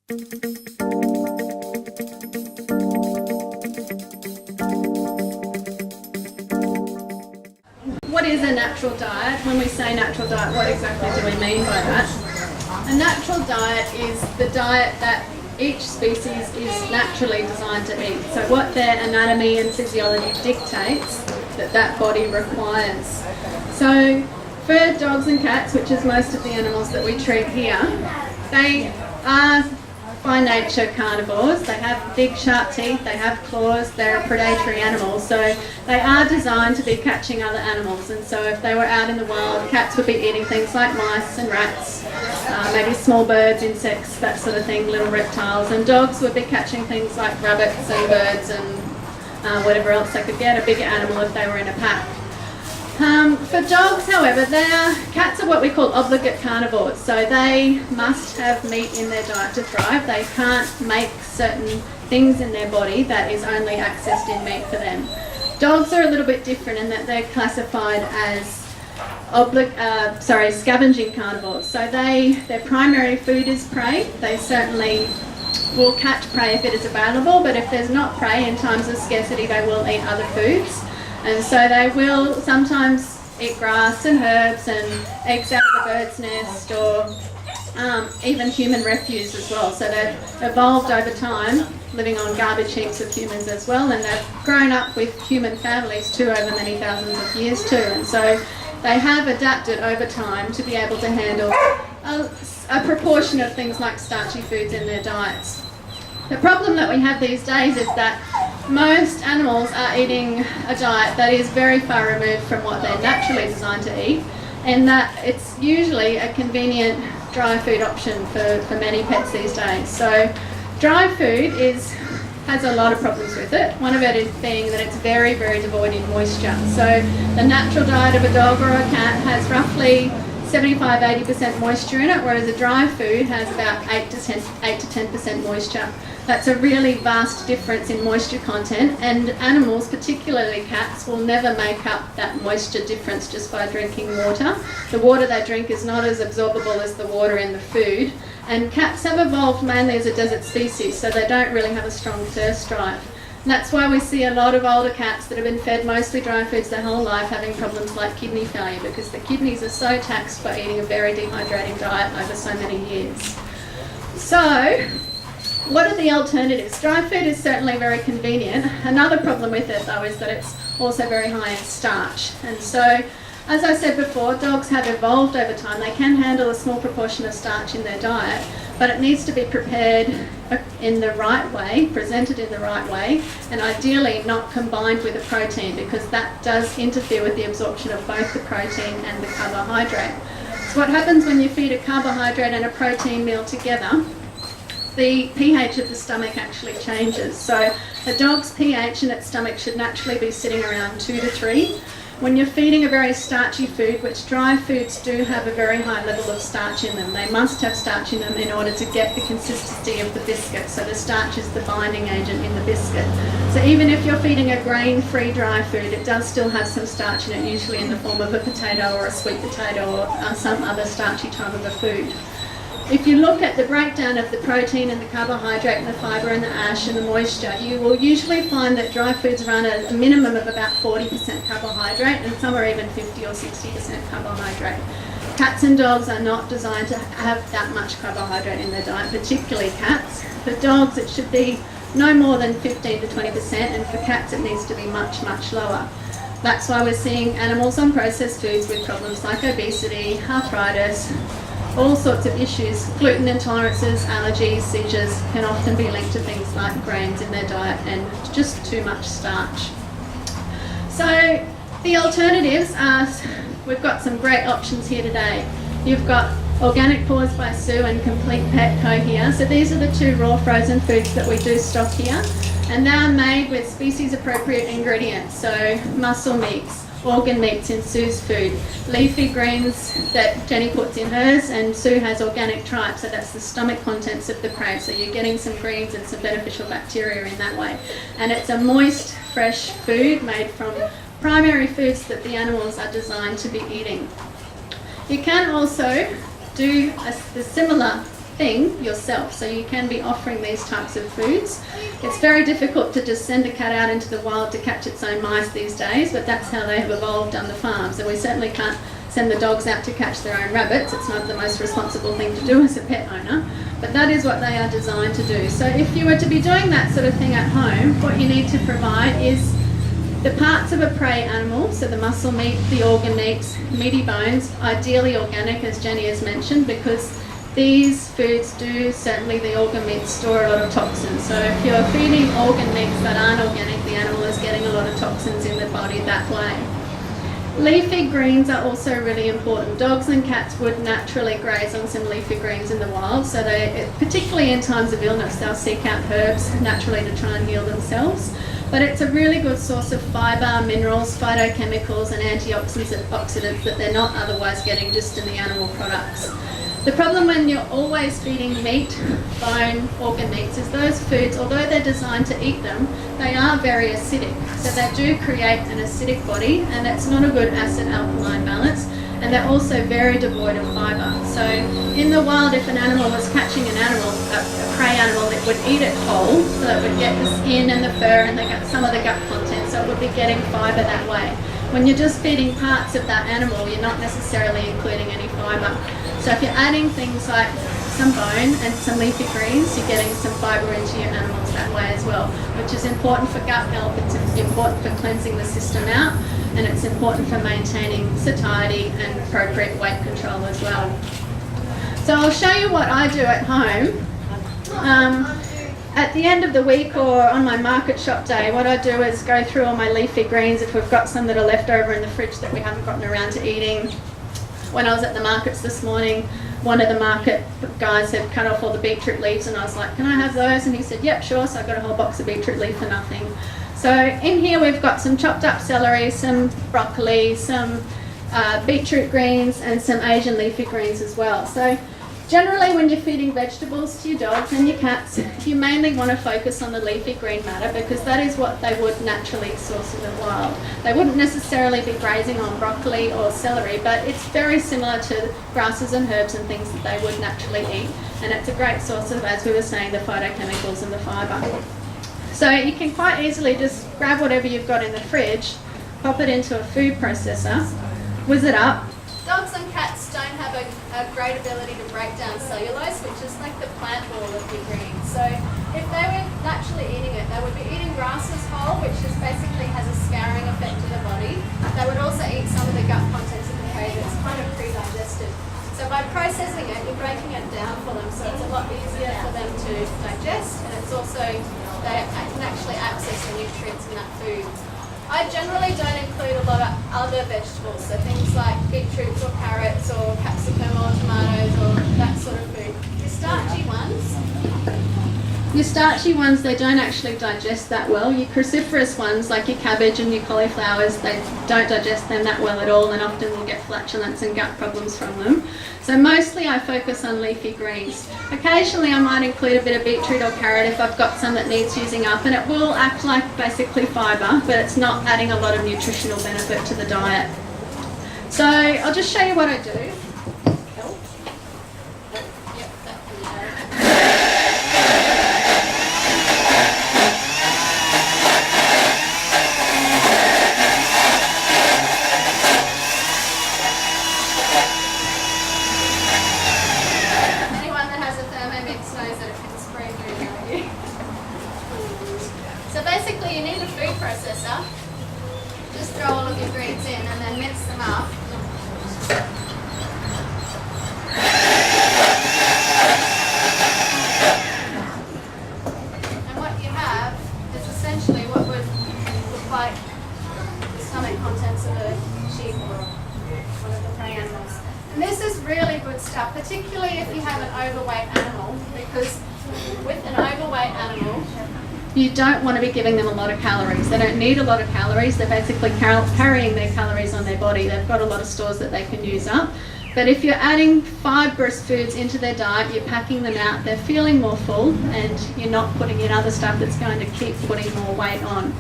What is a natural diet? When we say natural diet, what exactly do we mean by that? A natural diet is the diet that each species is naturally designed to eat. So what their anatomy and physiology dictates that body requires. So for dogs and cats, which is most of the animals that we treat here, they are by nature carnivores. They have big sharp teeth, they have claws, they're predatory animals, so they are designed to be catching other animals. And so if they were out in the wild, cats would be eating things like mice and rats, maybe small birds, insects, that sort of thing, little reptiles, and dogs would be catching things like rabbits and birds and whatever else they could get, a bigger animal if they were in a pack. For dogs, however, cats are what we call obligate carnivores, so they must have meat in their diet to thrive. They can't make certain things in their body that is only accessed in meat for them. Dogs are a little bit different in that they're classified as scavenging carnivores. So their primary food is prey. They certainly will catch prey if it is available, but if there's not prey in times of scarcity, they will eat other foods. And so they will sometimes eat grass and herbs and eggs out of the bird's nest, or even human refuse as well. So they've evolved over time, living on garbage heaps of humans as well, and they've grown up with human families too over many thousands of years too. And so they have adapted over time to be able to handle a proportion of things like starchy foods in their diets. The problem that we have these days is that most animals are eating a diet that is very far removed from what they're naturally designed to eat, and that it's usually a convenient dry food option for many pets these days. So dry food has a lot of problems with it. One of it is being that it's very, very devoid in moisture. So the natural diet of a dog or a cat has roughly 75-80% moisture in it, whereas a dry food has about 8 to 10% moisture. That's a really vast difference in moisture content, and animals, particularly cats, will never make up that moisture difference just by drinking water. The water they drink is not as absorbable as the water in the food, and cats have evolved mainly as a desert species, so they don't really have a strong thirst drive. And that's why we see a lot of older cats that have been fed mostly dry foods their whole life having problems like kidney failure, because the kidneys are so taxed by eating a very dehydrating diet over so many years. So what are the alternatives? Dry food is certainly very convenient. Another problem with it though is that it's also very high in starch. And so, as I said before, dogs have evolved over time. They can handle a small proportion of starch in their diet, but it needs to be prepared in the right way, presented in the right way, and ideally not combined with a protein, because that does interfere with the absorption of both the protein and the carbohydrate. So what happens when you feed a carbohydrate and a protein meal together? The pH of the stomach actually changes. So a dog's pH in its stomach should naturally be sitting around 2 to 3. When you're feeding a very starchy food, which dry foods do have a very high level of starch in them, they must have starch in them in order to get the consistency of the biscuit. So the starch is the binding agent in the biscuit. So even if you're feeding a grain-free dry food, it does still have some starch in it, usually in the form of a potato or a sweet potato or some other starchy type of a food. If you look at the breakdown of the protein and the carbohydrate and the fibre and the ash and the moisture, you will usually find that dry foods run at a minimum of about 40% carbohydrate, and some are even 50 or 60% carbohydrate. Cats and dogs are not designed to have that much carbohydrate in their diet, particularly cats. For dogs it should be no more than 15 to 20%, and for cats it needs to be much, much lower. That's why we're seeing animals on processed foods with problems like obesity, arthritis, all sorts of issues. Gluten intolerances, allergies, seizures can often be linked to things like grains in their diet and just too much starch. So the alternatives are, we've got some great options here today. You've got Organic Paws by Sue and Complete Petco here. So these are the two raw frozen foods that we do stock here, and they're made with species appropriate ingredients, so muscle meats, organ meats in Sue's food, leafy greens that Jenny puts in hers, and Sue has organic tripe, so that's the stomach contents of the prey, so you're getting some greens and some beneficial bacteria in that way. And it's a moist, fresh food made from primary foods that the animals are designed to be eating. You can also do the similar thing yourself. So you can be offering these types of foods. It's very difficult to just send a cat out into the wild to catch its own mice these days, but that's how they have evolved on the farms. And we certainly can't send the dogs out to catch their own rabbits. It's not the most responsible thing to do as a pet owner, but that is what they are designed to do. So if you were to be doing that sort of thing at home, what you need to provide is the parts of a prey animal, so the muscle meat, the organ meats, meaty bones, ideally organic, as Jenny has mentioned, because these foods do, certainly the organ meats, store a lot of toxins. So if you're feeding organ meats that aren't organic, the animal is getting a lot of toxins in the body that way. Leafy greens are also really important. Dogs and cats would naturally graze on some leafy greens in the wild, so they, particularly in times of illness, they'll seek out herbs naturally to try and heal themselves. But it's a really good source of fibre, minerals, phytochemicals and antioxidants that they're not otherwise getting just in the animal products. The problem when you're always feeding meat, bone, organ meats is those foods, although they're designed to eat them, they are very acidic. So they do create an acidic body, and it's not a good acid-alkaline balance, and they're also very devoid of fibre. So in the wild, if an animal was catching an animal, a prey animal, it would eat it whole, so it would get the skin and the fur and some of the gut content, so it would be getting fibre that way. When you're just feeding parts of that animal, you're not necessarily including any fibre. So if you're adding things like some bone and some leafy greens, you're getting some fibre into your animals that way as well, which is important for gut health, it's important for cleansing the system out, and it's important for maintaining satiety and appropriate weight control as well. So I'll show you what I do at home. At the end of the week or on my market shop day, what I do is go through all my leafy greens if we've got some that are left over in the fridge that we haven't gotten around to eating. When I was at the markets this morning, one of the market guys had cut off all the beetroot leaves, and I was like, can I have those? And he said, yep, sure. So I got a whole box of beetroot leaf for nothing. So in here we've got some chopped up celery, some broccoli, some beetroot greens and some Asian leafy greens as well. So generally when you're feeding vegetables to your dogs and your cats, you mainly want to focus on the leafy green matter because that is what they would naturally source in the wild. They wouldn't necessarily be grazing on broccoli or celery, but it's very similar to grasses and herbs and things that they would naturally eat, and it's a great source of, as we were saying, the phytochemicals and the fibre. So you can quite easily just grab whatever you've got in the fridge, pop it into a food processor, whiz it up. Dogs and cats don't have a great ability to break down cellulose, which is like the plant wall of your greens. So if they were naturally eating it, they would be eating grasses whole, which just basically has a scouring effect to the body. They would also eat some of the gut contents of the prey that's kind of pre-digested. So by processing it, you're breaking it down for them, so it's a lot easier for them to digest, and it's also, they can actually access the nutrients in that food. I generally don't include a lot of other vegetables, so things like beetroots or carrots or capsicum or tomatoes or that sort of food. Your starchy ones, they don't actually digest that well. Your cruciferous ones, like your cabbage and your cauliflowers, they don't digest them that well at all, and often will get flatulence and gut problems from them. So mostly I focus on leafy greens. Occasionally I might include a bit of beetroot or carrot if I've got some that needs using up, and it will act like basically fibre, but it's not adding a lot of nutritional benefit to the diet. So I'll just show you what I do. So basically you need a food processor. Just throw all of your greens in and then mix them up. And what you have is essentially what would look like the stomach contents of a sheep or one of the prey animals. And this is really good stuff, particularly if you have an overweight animal, because with an overweight animal, you don't want to be giving them a lot of calories. They don't need a lot of calories. They're basically carrying their calories on their body. They've got a lot of stores that they can use up. But if you're adding fibrous foods into their diet, you're packing them out, they're feeling more full, and you're not putting in other stuff that's going to keep putting more weight on.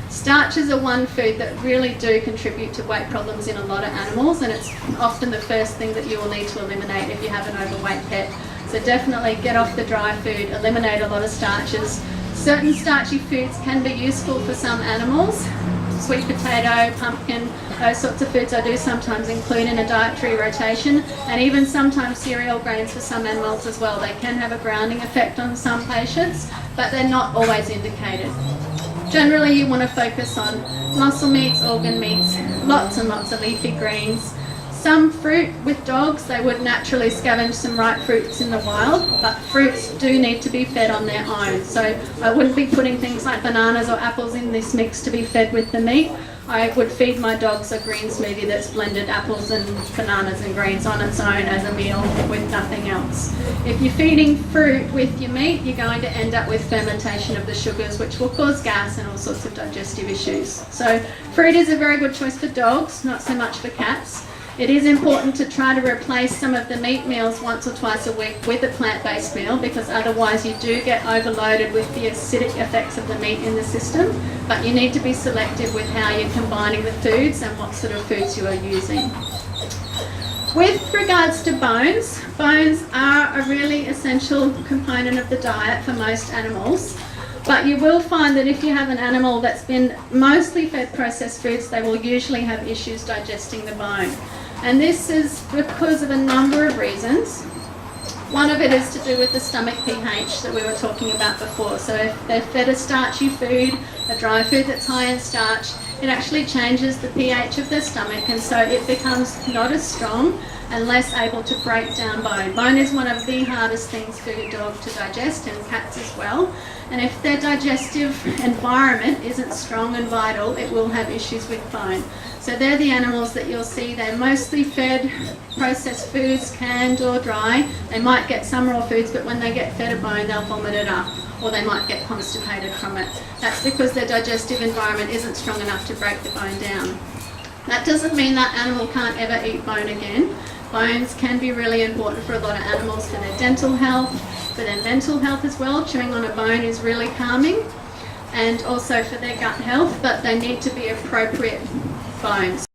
Starches are one food that really do contribute to weight problems in a lot of animals, and it's often the first thing that you will need to eliminate if you have an overweight pet. So definitely get off the dry food, eliminate a lot of starches. Certain starchy foods can be useful for some animals. Sweet potato, pumpkin, those sorts of foods I do sometimes include in a dietary rotation, and even sometimes cereal grains for some animals as well. They can have a grounding effect on some patients, but they're not always indicated. Generally you want to focus on muscle meats, organ meats, lots and lots of leafy greens. Some fruit with dogs, they would naturally scavenge some ripe fruits in the wild, but fruits do need to be fed on their own. So I wouldn't be putting things like bananas or apples in this mix to be fed with the meat. I would feed my dogs a green smoothie that's blended apples and bananas and greens on its own as a meal with nothing else. If you're feeding fruit with your meat, you're going to end up with fermentation of the sugars, which will cause gas and all sorts of digestive issues. So fruit is a very good choice for dogs, not so much for cats. It is important to try to replace some of the meat meals once or twice a week with a plant-based meal, because otherwise you do get overloaded with the acidic effects of the meat in the system. But you need to be selective with how you're combining the foods and what sort of foods you are using. With regards to bones, bones are a really essential component of the diet for most animals. But you will find that if you have an animal that's been mostly fed processed foods, they will usually have issues digesting the bone. And this is because of a number of reasons. One of it is to do with the stomach pH that we were talking about before. So if they're fed a starchy food, a dry food that's high in starch, it actually changes the pH of their stomach, and so it becomes not as strong and less able to break down bone. Bone is one of the hardest things for your dog to digest, and cats as well. And if their digestive environment isn't strong and vital, it will have issues with bone. So they're the animals that you'll see, they're mostly fed processed foods, canned or dry. They might get some raw foods, but when they get fed a bone, they'll vomit it up, or they might get constipated from it. That's because their digestive environment isn't strong enough to break the bone down. That doesn't mean that animal can't ever eat bone again. Bones can be really important for a lot of animals, for their dental health, for their mental health as well. Chewing on a bone is really calming, and also for their gut health, but they need to be appropriate bones.